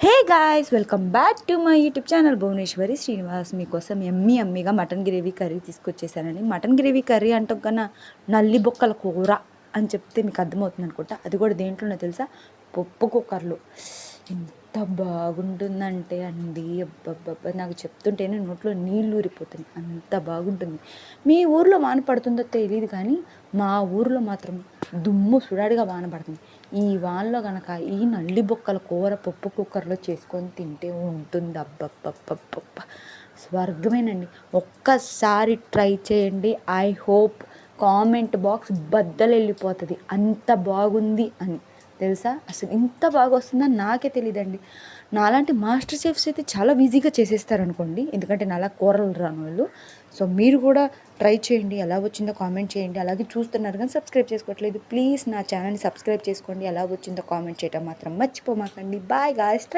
Hey guys, welcome back to my YouTube channel Bhuvaneshwari Srinivas. మీకోసం ఎమ్మిగా mutton gravy curry తీసుకొచ్చేసానండి. Mutton gravy curry అంటాం కన్నా నల్లి బొక్కల కూర అని చెప్తే మీకు అర్థమవుతుంది అనుకుంటా. అది కూడా దేంట్లోనే తెలుసా, పప్పు కుక్కర్లో. ఎంత బాగుంటుందంటే అండి, అబ్బబ్బబ్బా, నాకు చెప్తుంటేనే నోట్లో నీళ్ళు ఊరిపోతుంది, అంత బాగుంటుంది. మీ ఊర్లో వాన పడుతుందో తెలియదు కానీ మా ఊర్లో మాత్రం దుమ్ము సుడాడిగా వాన పడుతుంది. ఈ వానలో కనుక ఈ నల్లి బొక్కల కూర పప్పు కుక్కర్లో చేసుకొని తింటే ఉంటుంది, అబ్బబ్బబ్బబ్బబ్బ, స్వర్గమేనండి. ఒక్కసారి ట్రై చేయండి. ఐ హోప్ కామెంట్ బాక్స్ బద్దలు వెళ్ళిపోతుంది, అంత బాగుంది అని. తెలుసా, అసలు ఇంత బాగా వస్తుందని నాకే తెలియదండి. నాలాంటి మాస్టర్ షెఫ్స్ అయితే చాలా ఈజీగా చేసేస్తారనుకోండి, ఎందుకంటే నాలా కూరలు రాని వాళ్ళు. సో మీరు కూడా ట్రై చేయండి, ఎలా వచ్చిందో కామెంట్ చేయండి. అలాగే చూస్తున్నారు కానీ సబ్స్క్రైబ్ చేసుకోవట్లేదు, ప్లీజ్ నా ఛానల్ని సబ్స్క్రైబ్ చేసుకోండి. ఎలా వచ్చిందో కామెంట్ చేయడం మాత్రం మర్చిపోమాకండి. Bye guys.